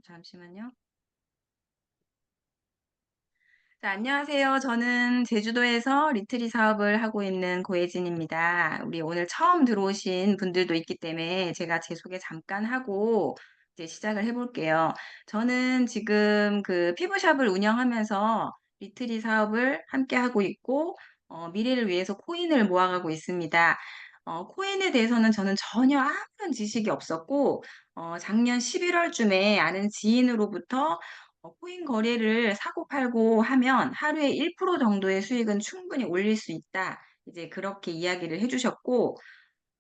잠시만요. 자, 안녕하세요. 저는 제주도에서 리트리 사업을 하고 있는 고혜진입니다. 우리 오늘 처음 들어오신 분들도 있기 때문에 제가 제 소개 잠깐 하고 이제 시작을 해볼게요. 저는 지금 그 피부샵을 운영하면서 리트리 사업을 함께 하고 있고, 미래를 위해서 코인을 모아가고 있습니다. 코인에 대해서는 저는 전혀 아무런 지식이 없었고, 작년 11월쯤에 아는 지인으로부터 코인 거래를 사고 팔고 하면 하루에 1% 정도의 수익은 충분히 올릴 수 있다. 이제 그렇게 이야기를 해 주셨고,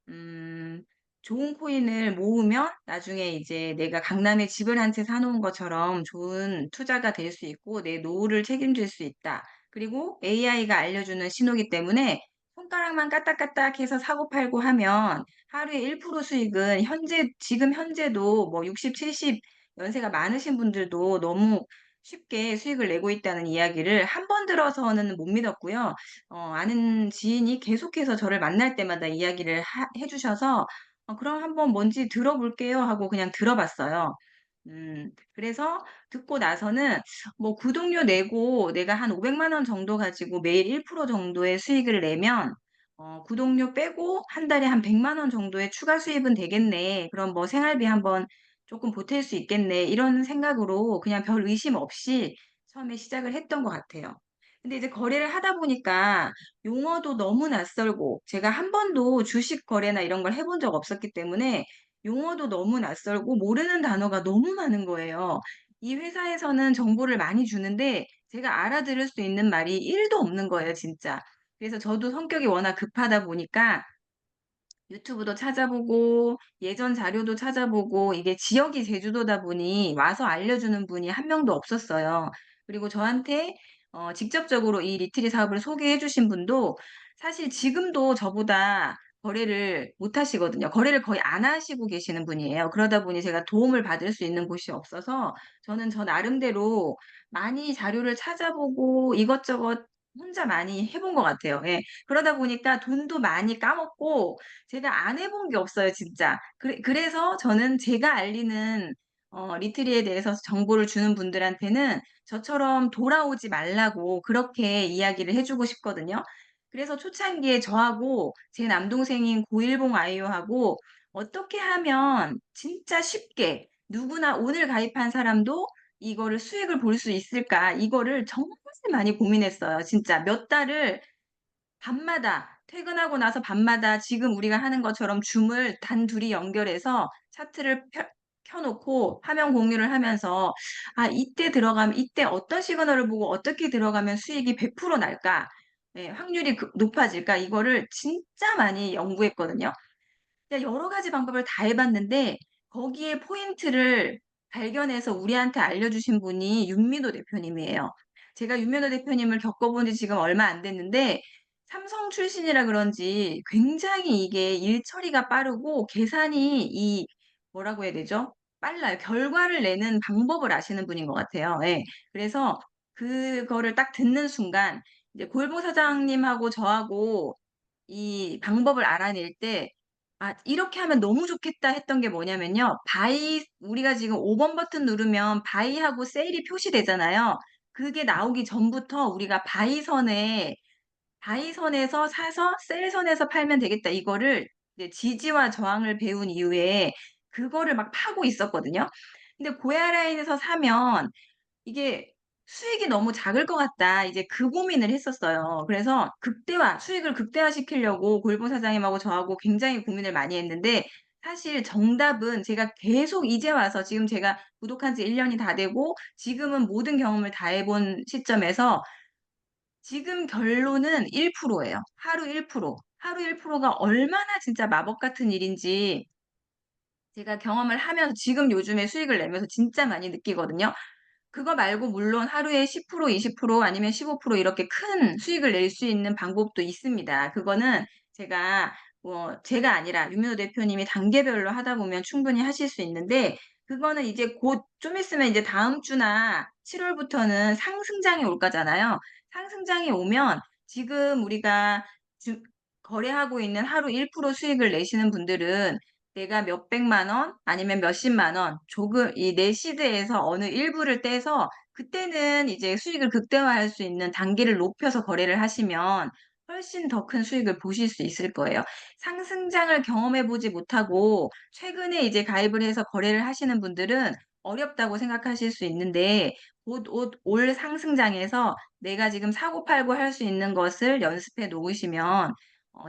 음, 좋은 코인을 모으면 나중에 이제 내가 강남에 집을 한 채 사놓은 것처럼 좋은 투자가 될 수 있고 내 노후를 책임질 수 있다. 그리고 AI가 알려주는 신호기 때문에 손가락만 까딱까딱 해서 사고 팔고 하면 하루에 1% 수익은 지금 현재도 뭐 60, 70 연세가 많으신 분들도 너무 쉽게 수익을 내고 있다는 이야기를 한 번 들어서는 못 믿었고요. 아는 지인이 계속해서 저를 만날 때마다 이야기를 해 주셔서 그럼 한번 뭔지 들어볼게요 하고 그냥 들어봤어요. 그래서 듣고 나서는 뭐 구독료 내고 내가 한 500만 원 정도 가지고 매일 1% 정도의 수익을 내면 구독료 빼고 한 달에 한 100만 원 정도의 추가 수입은 되겠네. 그럼 뭐 생활비 한번 조금 보탤 수 있겠네. 이런 생각으로 그냥 별 의심 없이 처음에 시작을 했던 것 같아요. 근데 이제 거래를 하다 보니까 용어도 너무 낯설고 제가 한 번도 주식 거래나 이런 걸 해본 적 없었기 때문에 용어도 너무 낯설고 모르는 단어가 너무 많은 거예요. 이 회사에서는 정보를 많이 주는데 제가 알아들을 수 있는 말이 1도 없는 거예요, 진짜. 그래서 저도 성격이 워낙 급하다 보니까 유튜브도 찾아보고 예전 자료도 찾아보고 이게 지역이 제주도다 보니 와서 알려주는 분이 한 명도 없었어요. 그리고 저한테 직접적으로 이 리트리 사업을 소개해 주신 분도 사실 지금도 저보다 거래를 못 하시거든요. 거래를 거의 안 하시고 계시는 분이에요. 그러다 보니 제가 도움을 받을 수 있는 곳이 없어서 저는 저 나름대로 많이 자료를 찾아보고 이것저것 혼자 많이 해본 것 같아요. 예. 그러다 보니까 돈도 많이 까먹고 제가 안 해본 게 없어요 진짜. 그래서 저는 제가 알리는 리트리에 대해서 정보를 주는 분들한테는 저처럼 돌아오지 말라고 그렇게 이야기를 해 주고 싶거든요. 그래서 초창기에 저하고 제 남동생인 고일봉 아이오하고 어떻게 하면 진짜 쉽게 누구나 오늘 가입한 사람도 이거를 수익을 볼 수 있을까 이거를 정말 많이 고민했어요. 진짜 몇 달을 밤마다 퇴근하고 나서 밤마다 지금 우리가 하는 것처럼 줌을 단둘이 연결해서 차트를 켜 놓고 화면 공유를 하면서 '아 이때 들어가면 이때 어떤 시그널을 보고 어떻게 들어가면 수익이 100% 날까? 예 확률이 높아질까?' 이거를 진짜 많이 연구했거든요. 근데 여러 가지 방법을 다 해 봤는데 거기에 포인트를 발견해서 우리한테 알려주신 분이 윤미도 대표님이에요. 제가 윤미도 대표님을 겪어본 지 지금 얼마 안 됐는데 삼성 출신이라 그런지 굉장히 이게 일 처리가 빠르고 계산이 뭐라고 해야 되죠? 빨라요. 결과를 내는 방법을 아시는 분인 것 같아요. 예. 그래서 그거를 딱 듣는 순간 이제 골보 사장님하고 저하고 이 방법을 알아낼 때 '아 이렇게 하면 너무 좋겠다.' 했던 게 뭐냐면요. 우리가 지금 5번 버튼 누르면 바이하고 세일이 표시되잖아요. 그게 나오기 전부터 우리가 바이 선에서 사서 셀 선에서 팔면 되겠다. 이거를 이제 지지와 저항을 배운 이후에 그거를 막 파고 있었거든요. 근데 고야 라인에서 사면 이게 '수익이 너무 작을 것 같다.' 이제 그 고민을 했었어요. 그래서 수익을 극대화시키려고 골보 사장님하고 저하고 굉장히 고민을 많이 했는데 사실 정답은 제가 계속 이제 와서 지금 제가 구독한 지 1 년이 다 되고 지금은 모든 경험을 다 해본 시점에서 지금 결론은 1% 예요. 하루 1%. 하루 1%가 얼마나 진짜 마법 같은 일인지 제가 경험을 하면서 지금 요즘에 수익을 내면서 진짜 많이 느끼거든요. 그거 말고 물론 하루에 10% 20% 아니면 15% 이렇게 큰 수익을 낼 수 있는 방법도 있습니다. 그거는 제가 아니라 유민호 대표님이 단계별로 하다 보면 충분히 하실 수 있는데 그거는 이제 곧 좀 있으면 이제 다음 주나 7 월부터는 상승장이 올 거잖아요. 상승장이 오면 지금 우리가 주 거래하고 있는 하루 1% 수익을 내시는 분들은 내가 몇백만 원 아니면 몇십만 원 조금 이 내 시드에서 어느 일부를 떼서 그때는 이제 수익을 극대화할 수 있는 단계를 높여서 거래를 하시면 훨씬 더 큰 수익을 보실 수 있을 거예요. 상승장을 경험해 보지 못하고 최근에 이제 가입을 해서 거래를 하시는 분들은 어렵다고 생각하실 수 있는데 곧 올 상승장에서 내가 지금 사고 팔고 할 수 있는 것을 연습해 놓으시면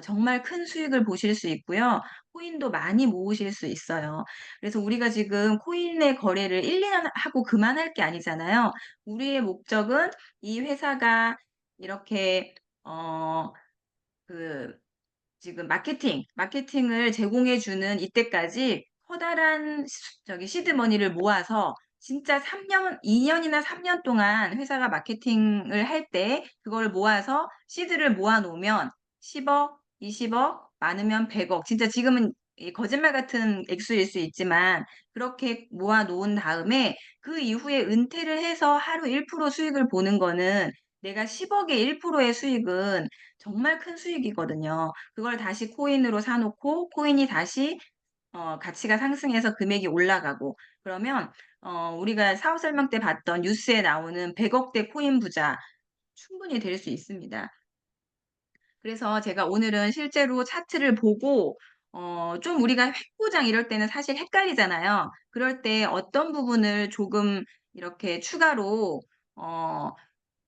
정말 큰 수익을 보실 수 있고요. 코인도 많이 모으실 수 있어요. 그래서 우리가 지금 코인의 거래를 1-2년 하고 그만할 게 아니잖아요. 우리의 목적은 이 회사가 이렇게 어 그 지금 마케팅을 제공해 주는 이때까지 커다란 시드 머니를 모아서 진짜 3 년, 2 년이나 3년 동안 회사가 마케팅을 할 때 그걸 모아서 시드를 모아 놓으면 10억, 20억, 많으면 100억, 진짜 지금은 이 거짓말 같은 액수일 수 있지만 그렇게 모아 놓은 다음에 그 이후에 은퇴를 해서 하루 1% 수익을 보는 거는, 내가 10억의 1%의 수익은 정말 큰 수익이거든요. 그걸 다시 코인으로 사 놓고 코인이 다시 가치가 상승해서 금액이 올라가고, 그러면 우리가 사업 설명 때 봤던 뉴스에 나오는 100억 대 코인 부자 충분히 될 수 있습니다. 그래서 제가 오늘은 실제로 차트를 보고 좀 우리가 획보장 이럴 때는 사실 헷갈리잖아요. 그럴 때 어떤 부분을 조금 이렇게 추가로 어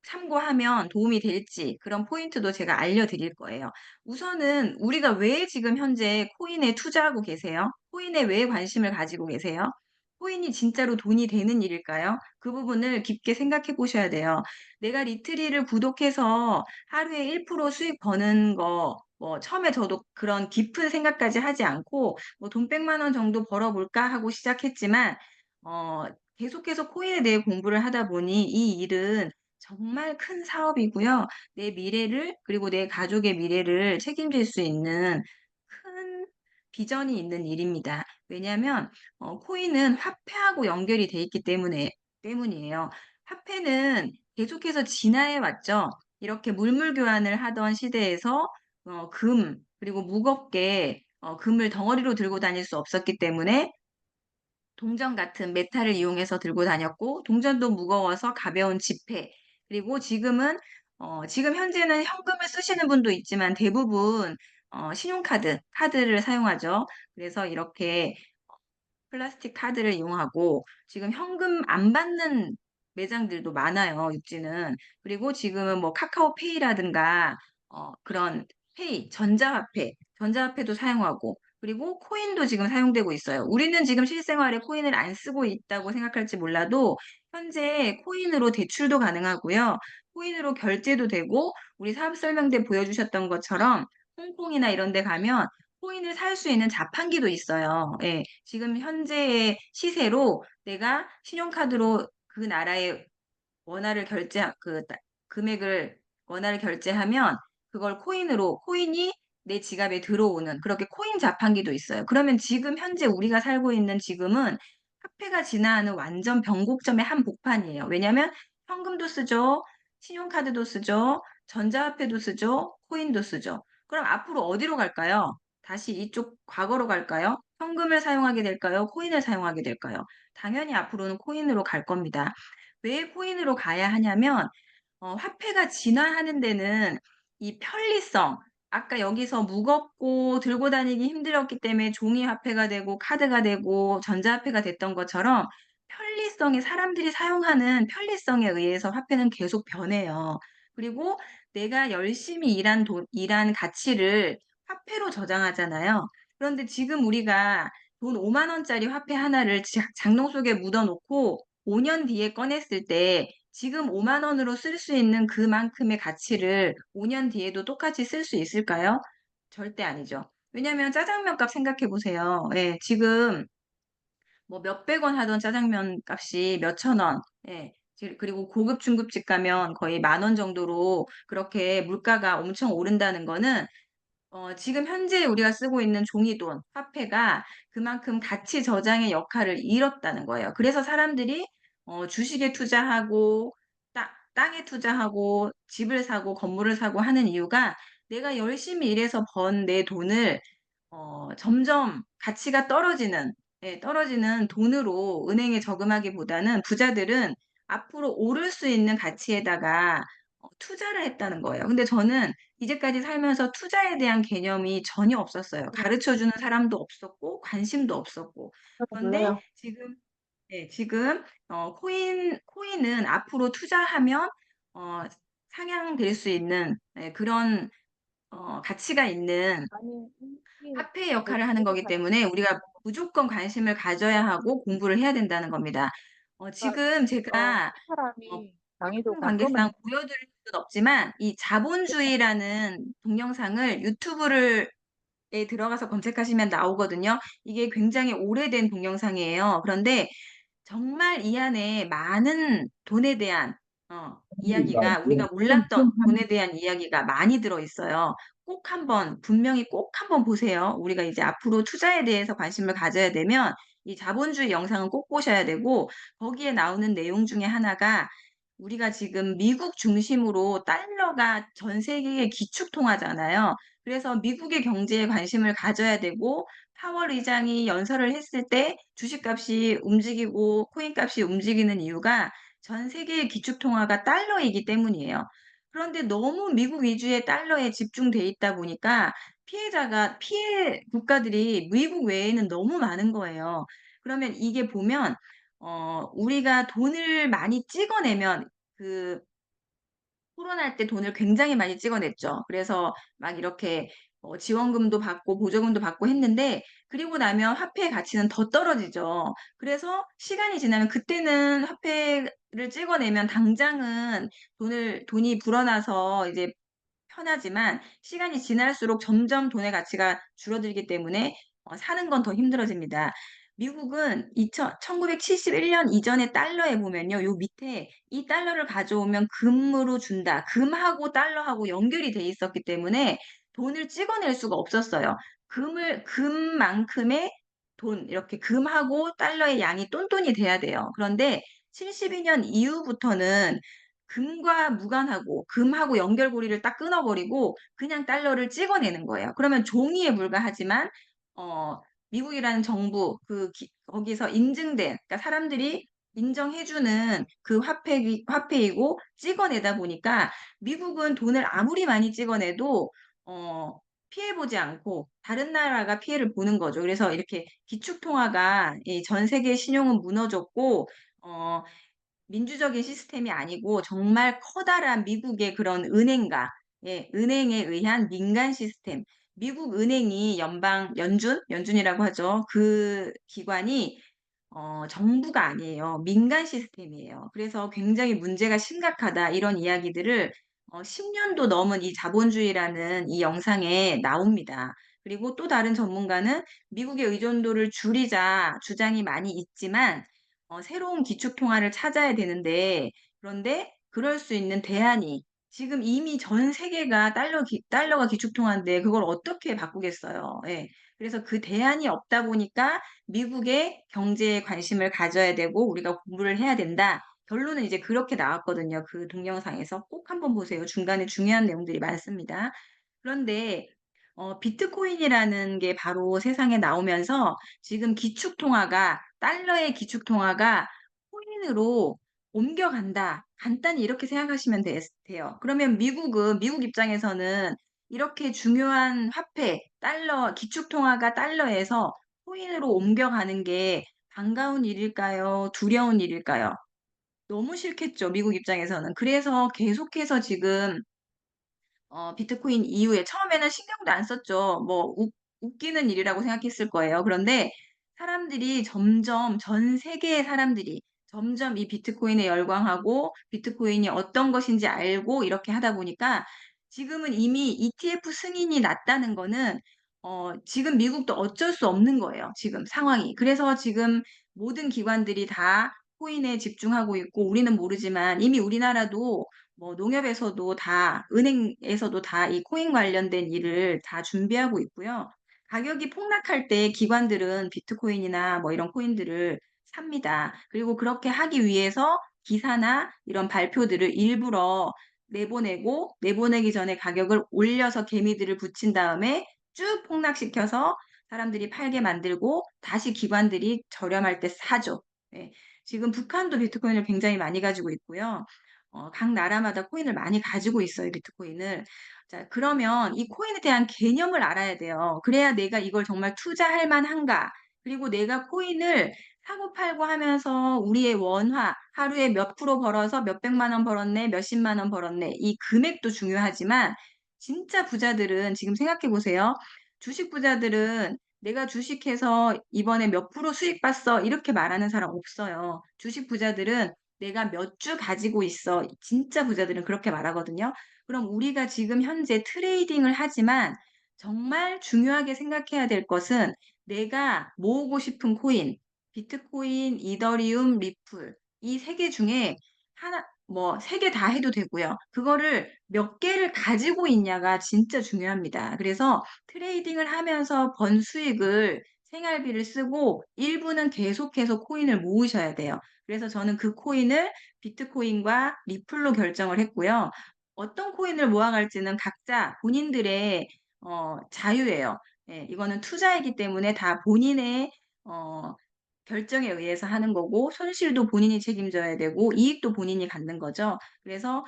참고하면 도움이 될지 그런 포인트도 제가 알려드릴 거예요. 우선은 우리가 왜 지금 현재 코인에 투자하고 계세요? 코인에 왜 관심을 가지고 계세요? 코인이 진짜로 돈이 되는 일일까요? 그 부분을 깊게 생각해 보셔야 돼요. 내가 리트리를 구독해서 하루에 1% 수익 버는 거, 뭐 처음에 저도 그런 깊은 생각까지 하지 않고 뭐 '돈 100만 원 정도 벌어 볼까?' 하고 시작했지만 어 계속해서 코인에 대해 공부를 하다 보니 이 일은 정말 큰 사업이고요. 내 미래를, 그리고 내 가족의 미래를 책임질 수 있는 큰 비전이 있는 일입니다. 왜냐하면 코인은 화폐하고 연결이 돼 있기 때문이에요. 화폐는 계속해서 진화해 왔죠. 이렇게 물물 교환을 하던 시대에서 그리고 무겁게 금을 덩어리로 들고 다닐 수 없었기 때문에 동전 같은 메탈을 이용해서 들고 다녔고, 동전도 무거워서 가벼운 지폐, 그리고 지금 현재는 현금을 쓰시는 분도 있지만 대부분 카드를 사용하죠. 그래서 이렇게 플라스틱 카드를 이용하고 지금 현금 안 받는 매장들도 많아요, 육지는. 그리고 지금은 뭐 카카오페이라든가 그런 전자화폐도 사용하고, 그리고 코인도 지금 사용되고 있어요. 우리는 지금 실생활에 코인을 안 쓰고 있다고 생각할지 몰라도 현재 코인으로 대출도 가능하고요. 코인으로 결제도 되고, 우리 사업 설명대 보여주셨던 것처럼 홍콩이나 이런 데 가면 코인을 살 수 있는 자판기도 있어요. 예. 지금 현재의 시세로 내가 신용카드로 그 나라의 원화를 결제 그 따 금액을 원화를 결제하면 그걸 코인이 내 지갑에 들어오는, 그렇게 코인 자판기도 있어요. 그러면 지금 현재 우리가 살고 있는 지금은 화폐가 진화하는 완전 변곡점의 한복판이에요. 왜냐하면 현금도 쓰죠. 신용카드도 쓰죠. 전자화폐도 쓰죠. 코인도 쓰죠. 그럼 앞으로 어디로 갈까요? 다시 이쪽 과거로 갈까요? 현금을 사용하게 될까요? 코인을 사용하게 될까요? 당연히 앞으로는 코인으로 갈 겁니다. 왜 코인으로 가야 하냐면 화폐가 진화하는 데는 이 편리성, 아까 여기서 무겁고 들고 다니기 힘들었기 때문에 종이 화폐가 되고 카드가 되고 전자화폐가 됐던 것처럼, 사람들이 사용하는 편리성에 의해서 화폐는 계속 변해요. 그리고 내가 열심히 일한 가치를 화폐로 저장하잖아요. 그런데 지금 우리가 돈 5만 원짜리 화폐 하나를 장롱 속에 묻어 놓고 5년 뒤에 꺼냈을 때 지금 5만 원으로 쓸 수 있는 그만큼의 가치를 5년 뒤에도 똑같이 쓸 수 있을까요? 절대 아니죠. 왜냐하면 짜장면 값 생각해 보세요. 예. 지금 뭐 몇백 원 하던 짜장면 값이 몇천 원. 예. 그리고 고급 중급집 가면 거의 만 원 정도로 그렇게 물가가 엄청 오른다는 거는 지금 현재 우리가 쓰고 있는 종이돈, 화폐가 그만큼 가치 저장의 역할을 잃었다는 거예요. 그래서 사람들이 주식에 투자하고 땅에 투자하고 집을 사고 건물을 사고 하는 이유가, 내가 열심히 일해서 번 내 돈을 점점 가치가 떨어지는, 예, 떨어지는 돈으로 은행에 저금하기보다는 부자들은 앞으로 오를 수 있는 가치에다가 투자를 했다는 거예요. 근데 저는 이제까지 살면서 투자에 대한 개념이 전혀 없었어요. 가르쳐 주는 사람도 없었고 관심도 없었고. 그런데 몰라요. 지금, 네, 지금 코인은 앞으로 투자하면 어 상향될 수 있는, 예, 그런 가치가 있는 아니, 혹시 화폐 역할을 하는 대부분 거기 때문에 우리가 무조건 관심을 가져야 하고 공부를 해야 된다는 겁니다. 지금 제가 한 사람이 난이도가 시간 관계상 어떤 보여드릴 수는 없지만 이 자본주의라는 동영상을 유튜브를 에 들어가서 검색하시면 나오거든요. 이게 굉장히 오래된 동영상이에요. 그런데 정말 이 안에 많은 돈에 대한 이야기가, 우리가 몰랐던 돈에 대한 이야기가 많이 들어 있어요. 꼭 한번, 분명히 꼭 한번 보세요. 우리가 이제 앞으로 투자에 대해서 관심을 가져야 되면 이 자본주의 영상은 꼭 보셔야 되고, 거기에 나오는 내용 중에 하나가 우리가 지금 미국 중심으로 달러가 전 세계의 기축 통화잖아요. 그래서 미국의 경제에 관심을 가져야 되고, 파월 의장이 연설을 했을 때 주식값이 움직이고 코인값이 움직이는 이유가 전 세계의 기축 통화가 달러이기 때문이에요. 그런데 너무 미국 위주의 달러에 집중돼 있다 보니까 피해 국가들이 미국 외에는 너무 많은 거예요. 그러면 이게 보면 우리가 돈을 많이 찍어내면, 그 코로나 때 돈을 굉장히 많이 찍어냈죠. 그래서 막 이렇게 지원금도 받고 보조금도 받고 했는데, 그리고 나면 화폐의 가치는 더 떨어지죠. 그래서 시간이 지나면, 그때는 화폐를 찍어내면 당장은 돈이 불어나서 이제 편하지만, 시간이 지날수록 점점 돈의 가치가 줄어들기 때문에 사는 건 더 힘들어집니다. 미국은 1971년 이전의 달러에 보면요. 요 밑에 이 달러를 가져오면 금으로 준다. 금하고 달러하고 연결이 돼 있었기 때문에 돈을 찍어낼 수가 없었어요. 금만큼의 돈, 이렇게 금하고 달러의 양이 똔똔이 돼야 돼요. 그런데 72년 이후부터는 금과 무관하고 금하고 연결고리를 딱 끊어버리고 그냥 달러를 찍어내는 거예요. 그러면 종이에 불과하지만 어 미국이라는 정부, 거기서 인증된, 그러니까 사람들이 인정해 주는 그 화폐이고 찍어내다 보니까 미국은 돈을 아무리 많이 찍어내도 어 피해 보지 않고 다른 나라가 피해를 보는 거죠. 그래서 이렇게 기축 통화가, 이 전 세계 신용은 무너졌고 어 민주적인 시스템이 아니고 정말 커다란 미국의 그런 은행가, 예, 은행에 의한 민간 시스템. 미국 은행이 연준이라고 하죠. 그 기관이 정부가 아니에요. 민간 시스템이에요. 그래서 굉장히 문제가 심각하다, 이런 이야기들을 10년도 넘은 이 자본주의라는 이 영상에 나옵니다. 그리고 또 다른 전문가는 미국의 의존도를 줄이자 주장이 많이 있지만 새로운 기축 통화를 찾아야 되는데, 그런데 그럴 수 있는 대안이, 지금 이미 전 세계가 달러가 기축 통화인데 그걸 어떻게 바꾸겠어요. 예. 그래서 그 대안이 없다 보니까 미국의 경제에 관심을 가져야 되고 우리가 공부를 해야 된다. 결론은 이제 그렇게 나왔거든요. 그 동영상에서 꼭 한번 보세요. 중간에 중요한 내용들이 많습니다. 그런데 비트코인이라는 게 바로 세상에 나오면서 지금 달러의 기축 통화가 코인으로 옮겨간다. 간단히 이렇게 생각하시면 돼요. 그러면 미국 입장에서는 이렇게 중요한 화폐, 달러, 기축 통화가 달러에서 코인으로 옮겨가는 게 반가운 일일까요? 두려운 일일까요? 너무 싫겠죠, 미국 입장에서는. 그래서 계속해서 지금 비트코인 이후에 처음에는 신경도 안 썼죠. 뭐 웃기는 일이라고 생각했을 거예요. 그런데 전 세계의 사람들이 점점 이 비트코인에 열광하고 비트코인이 어떤 것인지 알고 이렇게 하다 보니까 지금은 이미 ETF 승인이 났다는 거는 지금 미국도 어쩔 수 없는 거예요, 지금 상황이. 그래서 지금 모든 기관들이 다 코인에 집중하고 있고, 우리는 모르지만 이미 우리나라도 뭐 농협에서도 다, 은행에서도 다 이 코인 관련된 일을 다 준비하고 있고요. 가격이 폭락할 때 기관들은 비트코인이나 뭐 이런 코인들을 삽니다. 그리고 그렇게 하기 위해서 기사나 이런 발표들을 일부러 내보내기 전에 가격을 올려서 개미들을 붙인 다음에 쭉 폭락시켜서 사람들이 팔게 만들고 다시 기관들이 저렴할 때 사죠. 예. 지금 북한도 비트코인을 굉장히 많이 가지고 있고요. 각 나라마다 코인을 많이 가지고 있어요, 비트코인을. 자, 그러면 이 코인에 대한 개념을 알아야 돼요. 그래야 내가 이걸 정말 투자할 만한가? 그리고 내가 코인을 사고 팔고 하면서 우리의 원화 하루에 몇 프로 벌어서 몇백만 원 벌었네, 몇십만 원 벌었네. 이 금액도 중요하지만 진짜 부자들은 지금 생각해 보세요. 주식 부자들은 "내가 주식해서 이번에 몇 프로 수익 봤어." 이렇게 말하는 사람 없어요. 주식 부자들은 "내가 몇 주 가지고 있어." 진짜 부자들은 그렇게 말하거든요. 그럼 우리가 지금 현재 트레이딩을 하지만 정말 중요하게 생각해야 될 것은 내가 모으고 싶은 코인, 비트코인, 이더리움, 리플 이 3개 중에 하나 뭐 3개 다 해도 되고요. 그거를 몇 개를 가지고 있냐가 진짜 중요합니다. 그래서 트레이딩을 하면서 번 수익을 생활비를 쓰고 일부는 계속해서 코인을 모으셔야 돼요. 그래서 저는 그 코인을 비트코인과 리플로 결정을 했고요. 어떤 코인을 모아갈지는 각자 본인들의 자유예요. 예, 이거는 투자이기 때문에 다 본인의 어 결정에 의해서 하는 거고 손실도 본인이 책임져야 되고 이익도 본인이 갖는 거죠. 그래서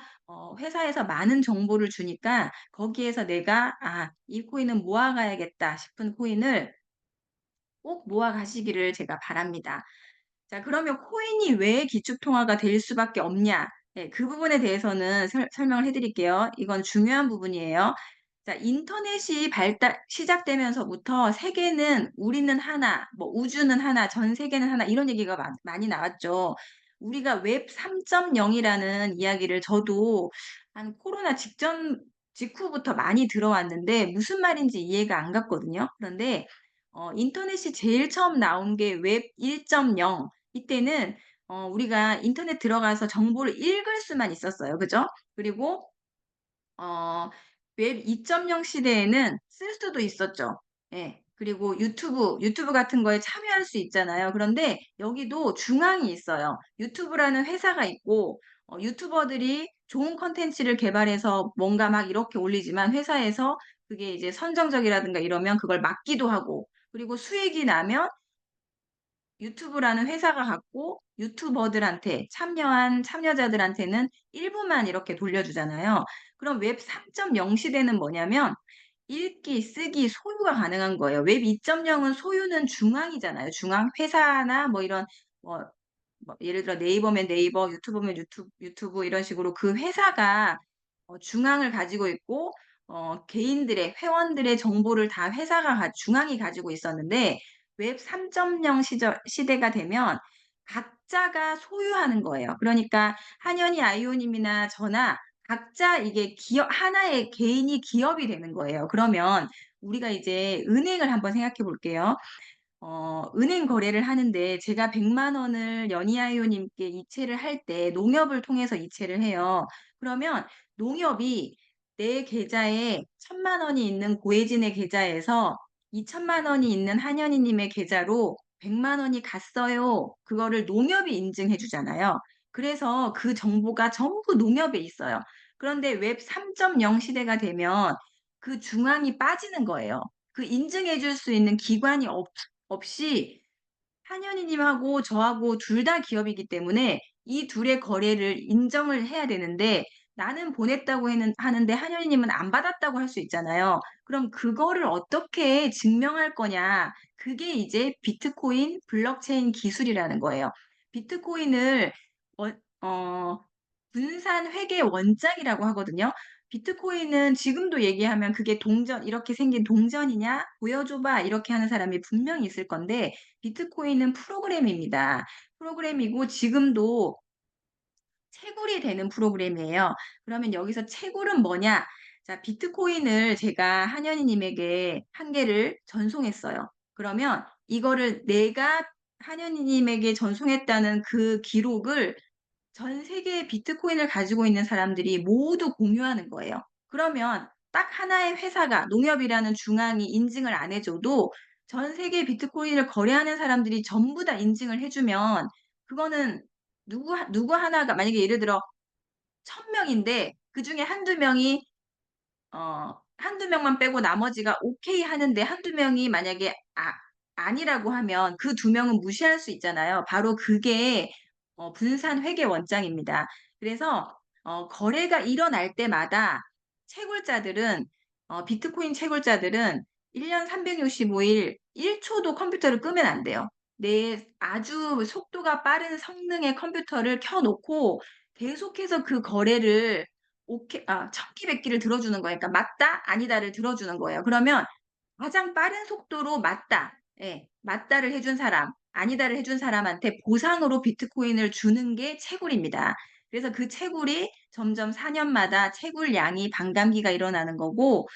회사에서 많은 정보를 주니까 거기에서 내가 '아 이 코인은 모아 가야겠다.' 싶은 코인을 꼭 모아 가시기를 제가 바랍니다. 자, 그러면 코인이 왜 기축통화가 될 수밖에 없냐? 네, 그 부분에 대해서는 설명을 해 드릴게요. 이건 중요한 부분이에요. 자, 인터넷이 발달 시작되면서부터 세계는 우리는 하나, 뭐 우주는 하나, 전 세계는 하나 이런 얘기가 많이 나왔죠. 우리가 웹 3.0 이라는 이야기를 저도 한 코로나 직전 직후부터 많이 들어왔는데 무슨 말인지 이해가 안 갔거든요. 그런데 인터넷이 제일 처음 나온 게 웹 1.0 이때는 우리가 인터넷 들어가서 정보를 읽을 수만 있었어요. 그죠? 그리고 어 웹 2.0 시대에는 쓸 수도 있었죠. 예. 그리고 유튜브 같은 거에 참여할 수 있잖아요. 그런데 여기도 중앙이 있어요. 유튜브라는 회사가 있고 유튜버들이 좋은 콘텐츠를 개발해서 뭔가 막 이렇게 올리지만 회사에서 그게 이제 선정적이라든가 이러면 그걸 막기도 하고 그리고 수익이 나면 유튜브라는 회사가 갖고 유튜버들한테 참여한 참여자들한테는 일부만 이렇게 돌려주잖아요. 그럼 웹 3.0 시대는 뭐냐면 읽기, 쓰기, 소유가 가능한 거예요. 웹 2.0은 소유는 중앙이잖아요. 중앙 회사나 뭐 이런 뭐 예를 들어 네이버면 네이버, 유튜브면 유튜브 이런 식으로 그 회사가 중앙을 가지고 있고 개인들의 회원들의 정보를 다 회사가 중앙이 가지고 있었는데 웹 3.0 시대가 되면 각자가 소유하는 거예요. 그러니까 한현희 아이오님이나 저나 각자 이게 기업 하나의 개인이 기업이 되는 거예요. 그러면 우리가 이제 은행을 한번 생각해 볼게요. 은행 거래를 하는데 제가 100만 원을 연희아이오님께 이체를 할 때 농협을 통해서 이체를 해요. 그러면 농협이 내 계좌에 1,000만 원이 있는 고혜진의 계좌에서 2,000만 원이 있는 한현희 님의 계좌로 100만 원이 갔어요. 그거를 농협이 인증해 주잖아요. 그래서 그 정보가 전부 농협에 있어요. 그런데 웹 3.0 시대가 되면 그 중앙이 빠지는 거예요. 그 인증해 줄 수 있는 기관이 없이 한현희 님하고 저하고 둘 다 기업이기 때문에 이 둘의 거래를 인정을 해야 되는데 나는 보냈다고 하는데 한현희 님은 안 받았다고 할 수 있잖아요. 그럼 그거를 어떻게 증명할 거냐. 그게 이제 비트코인 블록체인 기술이라는 거예요. 비트코인을 어 어 분산 회계 원장이라고 하거든요. 비트코인은 지금도 얘기하면 "그게 동전 이렇게 생긴 동전이냐? 보여줘 봐." 이렇게 하는 사람이 분명히 있을 건데 비트코인은 프로그램입니다. 프로그램이고 지금도 채굴이 되는 프로그램이에요. 그러면 여기서 채굴은 뭐냐? 자, 비트코인을 제가 한현희 님에게 한 개를 전송했어요. 그러면 이거를 내가 한현희 님에게 전송했다는 그 기록을 전 세계의 비트코인을 가지고 있는 사람들이 모두 공유하는 거예요. 그러면 딱 하나의 회사가 농협이라는 중앙이 인증을 안 해 줘도 전 세계 비트코인을 거래하는 사람들이 전부 다 인증을 해 주면 그거는 누구 하나가 만약에 예를 들어 1,000 명인데 그중에 한두 명이 한두 명만 빼고 나머지가 오케이 하는데 한두 명이 만약에 아니라고 하면 그 두 명은 무시할 수 있잖아요. 바로 그게 분산 회계 원장입니다. 그래서 거래가 일어날 때마다 채굴자들은 비트코인 채굴자들은 1년 365일 1 초도 컴퓨터를 끄면 안 돼요. 내 아주 속도가 빠른 성능의 컴퓨터를 켜 놓고 계속해서 그 거래를 천기백기를 들어주는 거예요. 그러니까 맞다, 아니다를 들어주는 거예요. 그러면 가장 빠른 속도로 맞다, 예, 맞다를 해준 사람, 아니다를 해준 사람한테 보상으로 비트코인을 주는 게 채굴입니다. 그래서 그 채굴이 점점 4 년마다 채굴량이 반감기가 일어나는 거고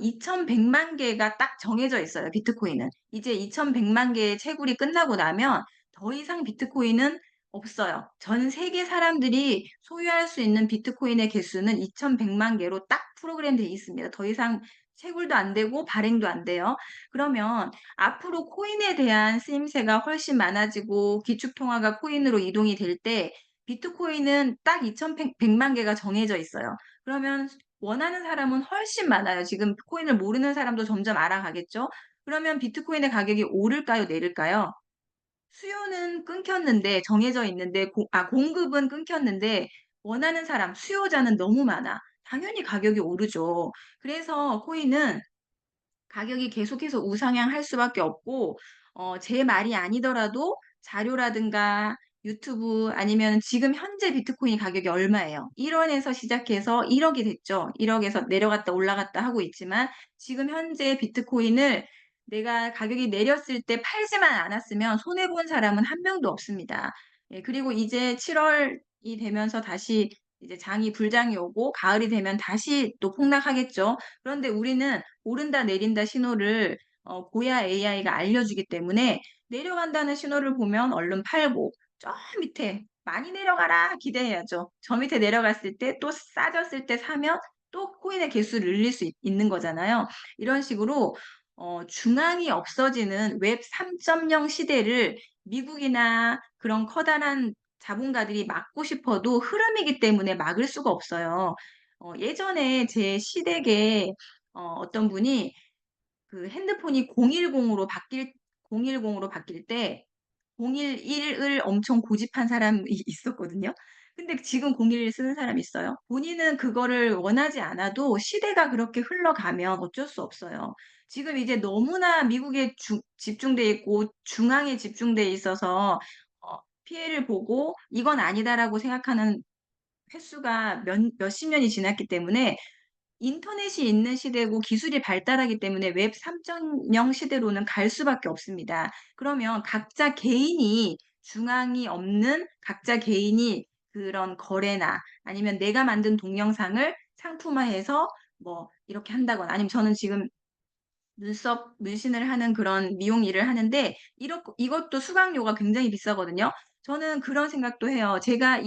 2,100만 개가 딱 정해져 있어요, 비트코인은. 이제 2,100만 개의 채굴이 끝나고 나면 더 이상 비트코인은 없어요. 전 세계 사람들이 소유할 수 있는 비트코인의 개수는 2,100만 개로 딱 프로그램되어 있습니다. 더 이상 채굴도 안 되고 발행도 안 돼요. 그러면 앞으로 코인에 대한 쓰임새가 훨씬 많아지고 기축 통화가 코인으로 이동이 될 때 비트코인은 딱 2,100만 개가 정해져 있어요. 그러면 원하는 사람은 훨씬 많아요. 지금 코인을 모르는 사람도 점점 알아가겠죠? 그러면 비트코인의 가격이 오를까요, 내릴까요? 수요는 끊겼는데 정해져 있는데 공급은 끊겼는데 원하는 사람, 수요자는 너무 많아. 당연히 가격이 오르죠. 그래서 코인은 가격이 계속해서 우상향할 수밖에 없고 제 말이 아니더라도 자료라든가 유튜브 아니면 지금 현재 비트코인 가격이 얼마예요? 1 원에서 시작해서 1 억이 됐죠. 1 억에서 내려갔다 올라갔다 하고 있지만 지금 현재 비트코인을 내가 가격이 내렸을 때 팔지만 않았으면 손해 본 사람은 한 명도 없습니다. 예, 그리고 이제 7 월이 되면서 다시 이제 불장이 오고 가을이 되면 다시 또 폭락하겠죠. 그런데 우리는 오른다 내린다 신호를 고야 AI가 알려주기 때문에 내려간다는 신호를 보면 얼른 팔고 저 밑에 '많이 내려가라.' 기대해야죠. 저 밑에 내려갔을 때 또 싸졌을 때 사면 또 코인의 개수를 늘릴 수 있는 거잖아요. 이런 식으로 중앙이 없어지는 웹 3.0 시대를 미국이나 그런 커다란 자본가들이 막고 싶어도 흐름이기 때문에 막을 수가 없어요. 예전에 제 시댁에 어떤 분이 그 핸드폰이 010으로 바뀔 때 011을 엄청 고집한 사람이 있었거든요. 근데 지금 011 쓰는 사람이 있어요. 본인은 그거를 원하지 않아도 시대가 그렇게 흘러가면 어쩔 수 없어요. 지금 이제 너무나 미국에 집중돼 있고 중앙에 집중돼 있어서 피해를 보고 '이건 아니다.'라고 생각하는 횟수가 몇십 년이 지났기 때문에 인터넷이 있는 시대고 기술이 발달하기 때문에 웹 3.0 시대로는 갈 수밖에 없습니다. 그러면 각자 개인이 중앙이 없는 각자 개인이 그런 거래나 아니면 내가 만든 동영상을 상품화해서 뭐 이렇게 한다거나 아니면 저는 지금 눈썹 문신을 하는 그런 미용 일을 하는데 이것도 수강료가 굉장히 비싸거든요. 저는 그런 생각도 해요. 제가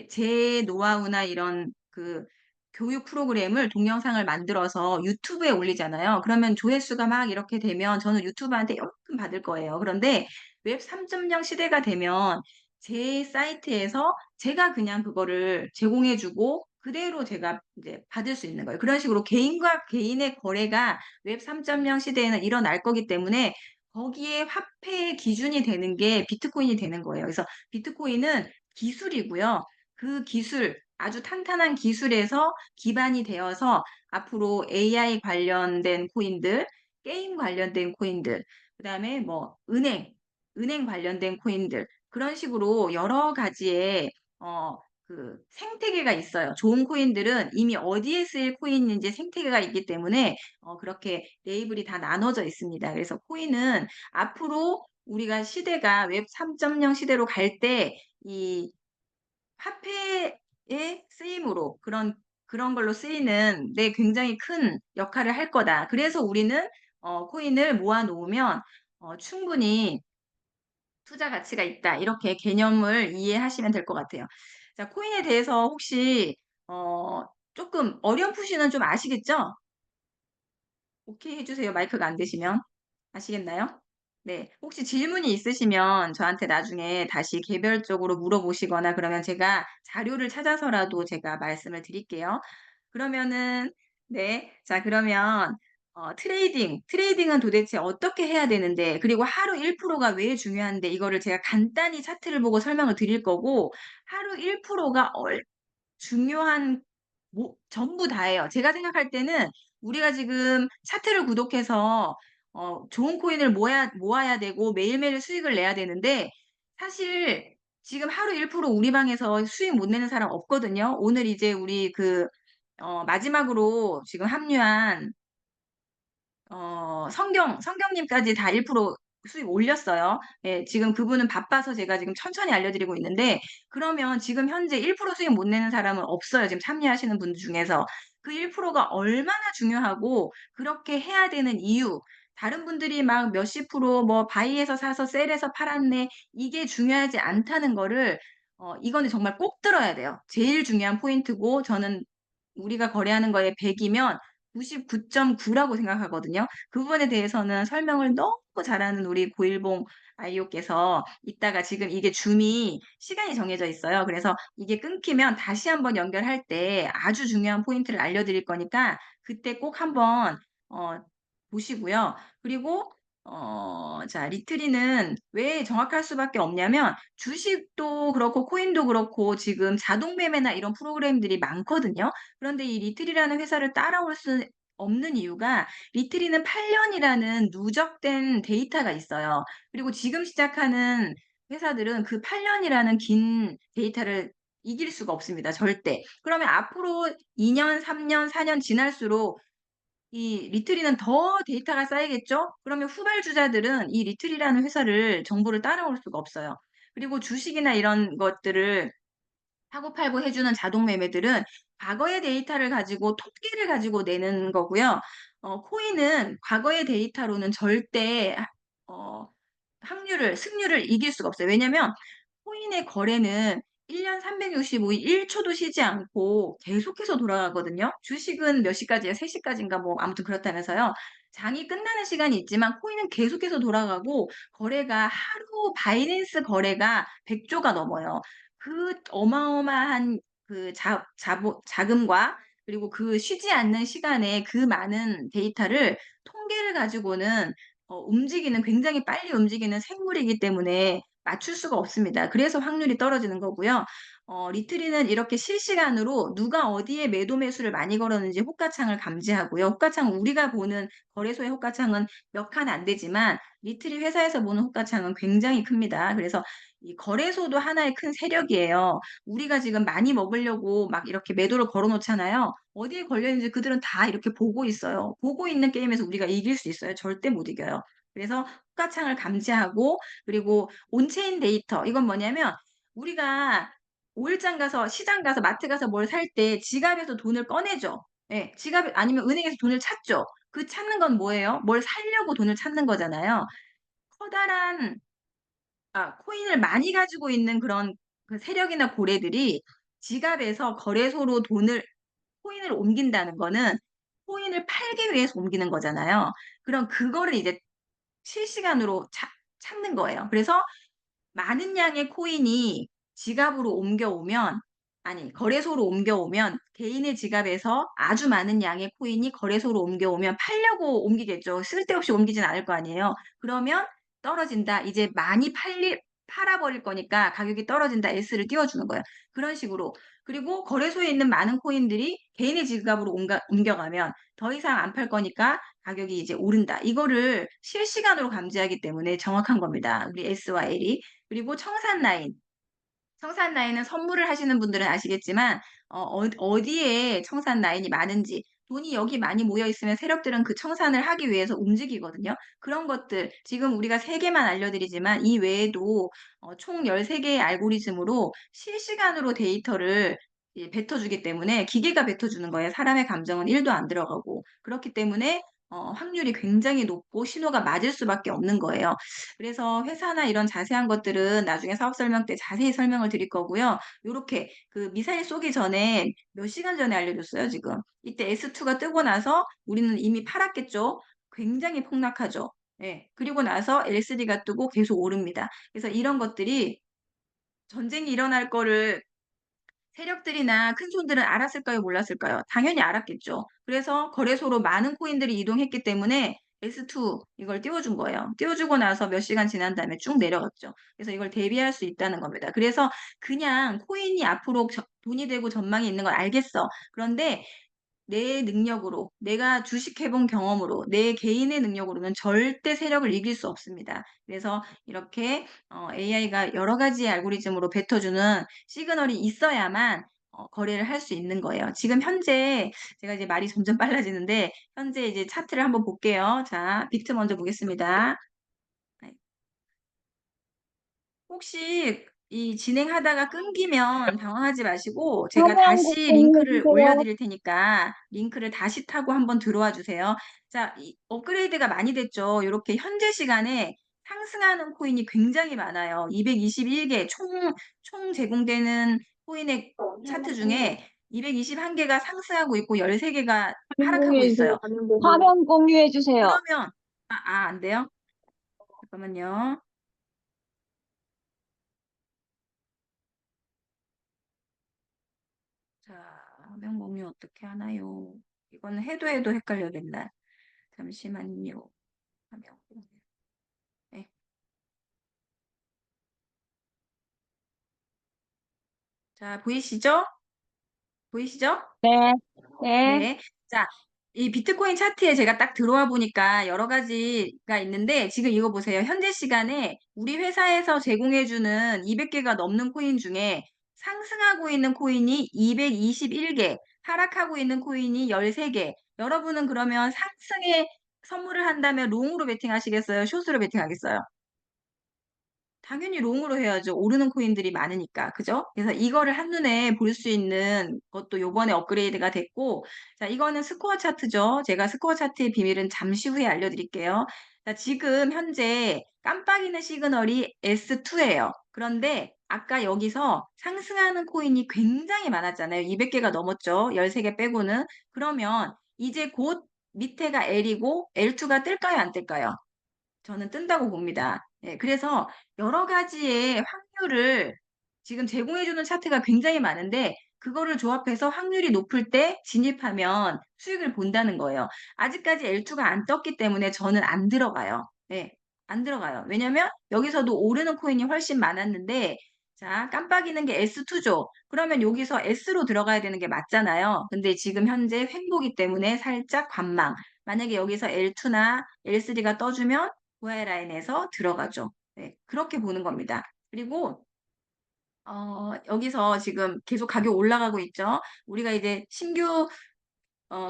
제 노하우나 이런 그 교육 프로그램을 동영상을 만들어서 유튜브에 올리잖아요. 그러면 조회수가 막 이렇게 되면 저는 유튜브한테 연금 받을 거예요. 그런데 웹 3.0 시대가 되면 제 사이트에서 제가 그냥 그거를 제공해 주고 그대로 제가 이제 받을 수 있는 거예요. 그런 식으로 개인과 개인의 거래가 웹 3.0 시대에는 일어날 거기 때문에 거기에 화폐의 기준이 되는 게 비트코인이 되는 거예요. 그래서 비트코인은 기술이고요. 그 기술 아주 탄탄한 기술에서 기반이 되어서 앞으로 AI 관련된 코인들, 게임 관련된 코인들, 그다음에 뭐 은행 관련된 코인들 그런 식으로 여러 가지의 생태계가 있어요. 좋은 코인들은 이미 어디에 쓰일 코인인지 생태계가 있기 때문에 그렇게 레이블이 다 나눠져 있습니다. 그래서 코인은 앞으로 우리가 시대가 웹 3.0 시대로 갈 때 이 화폐의 쓰임으로 그런 걸로 쓰이는 데 굉장히 큰 역할을 할 거다. 그래서 우리는 코인을 모아 놓으면 충분히 '투자 가치가 있다.' 이렇게 개념을 이해하시면 될 것 같아요. 자, 코인에 대해서 혹시 어 쪼끔 어렴풋이는 좀 아시겠죠? 오케이 해 주세요, 마이크가 안 되시면. 아시겠나요? 네. 혹시 질문이 있으시면 저한테 나중에 다시 개별적으로 물어보시거나 그러면 제가 자료를 찾아서라도 제가 말씀을 드릴게요. 그러면은 네. 자 그러면 트레이딩은 도대체 어떻게 해야 되는데 그리고 하루 1%가 왜 중요한데 이거를 제가 간단히 차트를 보고 설명을 드릴 거고 하루 1%가 중요한 전부 다예요. 제가 생각할 때는 우리가 지금 차트를 구독해서 좋은 코인을 모아야 되고 매일매일 수익을 내야 되는데 사실 지금 하루 1% 우리 방에서 수익 못 내는 사람 없거든요. 오늘 이제 우리 마지막으로 지금 합류한 성경님까지 다 1% 수익 올렸어요. 예 지금 그분은 바빠서 제가 지금 천천히 알려드리고 있는데 그러면 지금 현재 1% 수익 못 내는 사람은 없어요, 지금 참여하시는 분들 중에서. 그 1%가 얼마나 중요하고 그렇게 해야 되는 이유, 다른 분들이 막 몇십 프로 뭐 바이에서 사서 셀에서 팔았네 이게 중요하지 않다는 거를 이거는 정말 꼭 들어야 돼요. 제일 중요한 포인트고 저는 우리가 거래하는 거에 100 이면 99.9 라고 생각하거든요. 그 부분에 대해서는 설명을 너무 잘하는 우리 고일봉 IO께서 이따가 지금 이게 줌이 시간이 정해져 있어요. 그래서 이게 끊기면 다시 한번 연결할 때 아주 중요한 포인트를 알려드릴 거니까 그때 꼭 한번 어 보시고요. 그리고 자 리트리는 왜 정확할 수밖에 없냐면 주식도 그렇고 코인도 그렇고 지금 자동 매매나 이런 프로그램들이 많거든요. 그런데 이 리트리라는 회사를 따라올 수 없는 이유가 리트리는 8 년이라는 누적된 데이터가 있어요. 그리고 지금 시작하는 회사들은 그 8 년이라는 긴 데이터를 이길 수가 없습니다 절대. 그러면 앞으로 2 년, 3 년, 4년 지날수록 이 리트리는 더 데이터가 쌓이겠죠? 그러면 후발주자들은 이 리트리라는 회사를 정보를 따라올 수가 없어요. 그리고 주식이나 이런 것들을 사고 팔고 해 주는 자동 매매들은 과거의 데이터를 가지고 통계를 가지고 내는 거고요. 코인은 과거의 데이터로는 절대 승률을 이길 수가 없어요. 왜냐면 코인의 거래는 1년 365일 1 초도 쉬지 않고 계속해서 돌아가거든요. 주식은 몇 시까지예요? 3 시까지인가 뭐 아무튼 그렇다면서요. 장이 끝나는 시간이 있지만 코인은 계속해서 돌아가고 거래가 하루 바이낸스 거래가 100 조가 넘어요. 그 어마어마한 그 자 자보 자금과 그리고 그 쉬지 않는 시간에 그 많은 데이터를 통계를 가지고는 움직이는 굉장히 빨리 움직이는 생물이기 때문에 맞출 수가 없습니다. 그래서 확률이 떨어지는 거고요. 리트리는 이렇게 실시간으로 누가 어디에 매도 매수를 많이 걸었는지 호가창을 감지하고요. 호가창 우리가 보는 거래소의 호가창은 몇 칸 안 되지만 리트리 회사에서 보는 호가창은 굉장히 큽니다. 그래서 이 거래소도 하나의 큰 세력이에요. 우리가 지금 많이 먹으려고 막 이렇게 매도를 걸어 놓잖아요. 어디에 걸려 있는지 그들은 다 이렇게 보고 있어요. 보고 있는 게임에서 우리가 이길 수 있어요? 절대 못 이겨요. 그래서 호가창을 감지하고 그리고 온체인 데이터 이건 뭐냐면 우리가 오일장 가서 시장 가서 마트 가서 뭘 살 때 지갑에서 돈을 꺼내죠. 예. 지갑에 아니면 은행에서 돈을 찾죠. 그 찾는 건 뭐예요? 뭘 사려고 돈을 찾는 거잖아요. 커다란 코인을 많이 가지고 있는 그런 그 세력이나 고래들이 지갑에서 거래소로 코인을 옮긴다는 거는 코인을 팔기 위해서 옮기는 거잖아요. 그럼 그거를 이제 실시간으로 찾는 거예요. 그래서 많은 양의 코인이 지갑으로 옮겨오면 아니 거래소로 옮겨오면 개인의 지갑에서 아주 많은 양의 코인이 거래소로 옮겨오면 팔려고 옮기겠죠. 쓸데없이 옮기진 않을 거 아니에요. 그러면 떨어진다. 이제 많이 팔아 버릴 거니까 가격이 떨어진다. S를 띄워주는 거예요. 그런 식으로. 그리고 거래소에 있는 많은 코인들이 개인의 지갑으로 옮겨가면 더 이상 안 팔 거니까 가격이 이제 오른다. 이거를 실시간으로 감지하기 때문에 정확한 겁니다. 우리 S와 L이. 그리고 청산라인. 청산라인은 선물을 하시는 분들은 아시겠지만 어디에 청산라인이 많은지 돈이 여기 많이 모여 있으면 세력들은 그 청산을 하기 위해서 움직이거든요. 그런 것들 지금 우리가 3 개만 알려드리지만 이 외에도 총 13 개의 알고리즘으로 실시간으로 데이터를 뱉어주기 때문에 기계가 뱉어주는 거예요. 사람의 감정은 1도 안 들어가고. 그렇기 때문에 확률이 굉장히 높고 신호가 맞을 수밖에 없는 거예요. 그래서 회사나 이런 자세한 것들은 나중에 사업 설명 때 자세히 설명을 드릴 거고요. 요렇게 그 미사일 쏘기 전에 몇 시간 전에 알려줬어요 지금. 이때 S2가 뜨고 나서 우리는 이미 팔았겠죠. 굉장히 폭락하죠. 예. 그리고 나서 LSD가 뜨고 계속 오릅니다. 그래서 이런 것들이 전쟁이 일어날 거를 세력들이나 큰 손들은 알았을까요? 몰랐을까요? 당연히 알았겠죠. 그래서 거래소로 많은 코인들이 이동했기 때문에 S2 이걸 띄워준 거예요. 띄워주고 나서 몇 시간 지난 다음에 쭉 내려갔죠. 그래서 이걸 대비할 수 있다는 겁니다. 그래서 그냥 코인이 앞으로 돈이 되고 전망이 있는 걸 알겠어. 그런데 내 능력으로, 내가 주식해 본 경험으로, 내 개인의 능력으로는 절대 세력을 이길 수 없습니다. 그래서 이렇게 AI가 여러 가지의 알고리즘으로 뱉어주는 시그널이 있어야만 거래를 할 수 있는 거예요. 지금 현재 제가 이제 말이 점점 빨라지는데 현재 이제 차트를 한번 볼게요. 자, 비트 먼저 보겠습니다. 네. 혹시 이 진행하다가 끊기면 당황하지 마시고 제가 화면 다시 공유해 링크를 주세요. 올려드릴 테니까 링크를 다시 타고 한번 들어와 주세요. 자, 이 업그레이드가 많이 됐죠. 이렇게 현재 시간에 상승하는 코인이 굉장히 많아요. 221개 총 제공되는 코인의 차트 중에 221개가 상승하고 있고 13개가 화면 하락하고 공유해 주세요. 있어요. 화면 공유. 화면 공유해 주세요. 그러면 안 돼요? 잠깐만요. 자, 화면 공유 어떻게 하나요? 이거는 해도 헷갈려겠나? 잠시만요. 화면 공유. 네. 자, 보이시죠? 보이시죠? 네, 네. 네. 자, 이 비트코인 차트에 제가 딱 들어와 보니까 여러 가지가 있는데 지금 이거 보세요. 현재 시간에 우리 회사에서 제공해주는 200개가 넘는 코인 중에 상승하고 있는 코인이 221개, 하락하고 있는 코인이 13개. 여러분은 그러면 상승에 선물을 한다면 롱으로 베팅하시겠어요? 숏으로 베팅하겠어요? 당연히 롱으로 해야죠. 오르는 코인들이 많으니까. 그죠? 그래서 이거를 한눈에 볼 수 있는 것도 요번에 업그레이드가 됐고, 자, 이거는 스코어 차트죠. 제가 스코어 차트의 비밀은 잠시 후에 알려드릴게요. 자, 지금 현재 깜빡이는 시그널이 S2예요. 그런데 아까 여기서 상승하는 코인이 굉장히 많았잖아요. 200개가 넘었죠. 13개 빼고는. 그러면 이제 곧 밑에가 L이고 L2가 뜰까요? 안 뜰까요? 저는 뜬다고 봅니다. 예, 그래서 여러 가지의 확률을 지금 제공해 주는 차트가 굉장히 많은데 그거를 조합해서 확률이 높을 때 진입하면 수익을 본다는 거예요. 아직까지 L2가 안 떴기 때문에 저는 안 들어가요. 예, 안 들어가요. 왜냐면 여기서도 오르는 코인이 훨씬 많았는데 자, 깜빡이는 게 S2죠. 그러면 여기서 S로 들어가야 되는 게 맞잖아요. 근데 지금 현재 횡보기 때문에 살짝 관망. 만약에 여기서 L2나 L3가 떠주면 고하이 라인에서 들어가죠. 네, 그렇게 보는 겁니다. 그리고 여기서 지금 계속 가격 올라가고 있죠. 우리가 이제 신규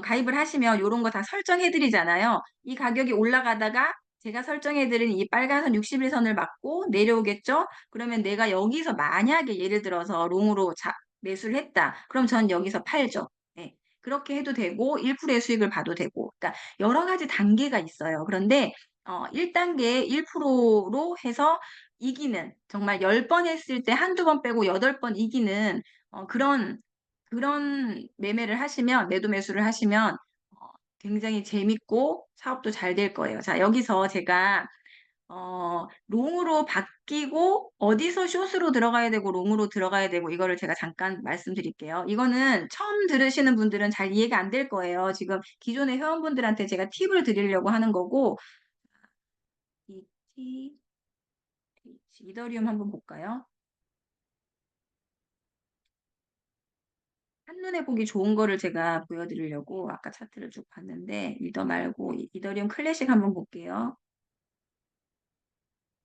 가입을 하시면 요런 거 다 설정해 드리잖아요. 이 가격이 올라가다가 제가 설정해 드린 이 빨간 선 61선을 맞고 내려오겠죠? 그러면 내가 여기서 만약에 예를 들어서 롱으로 매수를 했다. 그럼 전 여기서 팔죠. 네. 그렇게 해도 되고 1%의 수익을 봐도 되고. 그러니까 여러 가지 단계가 있어요. 그런데 1단계 1%로 해서 이기는 정말 10번 했을 때 한두 번 빼고 8번 이기는 그런 매매를 하시면, 매도 매수를 하시면 굉장히 재밌고 사업도 잘 될 거예요. 자, 여기서 제가 롱으로 바뀌고 어디서 숏으로 들어가야 되고 롱으로 들어가야 되고 이거를 제가 잠깐 말씀드릴게요. 이거는 처음 들으시는 분들은 잘 이해가 안 될 거예요. 지금 기존의 회원분들한테 제가 팁을 드리려고 하는 거고 ETH, 이더리움 한번 볼까요? 한눈에 보기 좋은 거를 제가 보여드리려고 아까 차트를 쭉 봤는데 이더 말고 이더리움 클래식 한번 볼게요.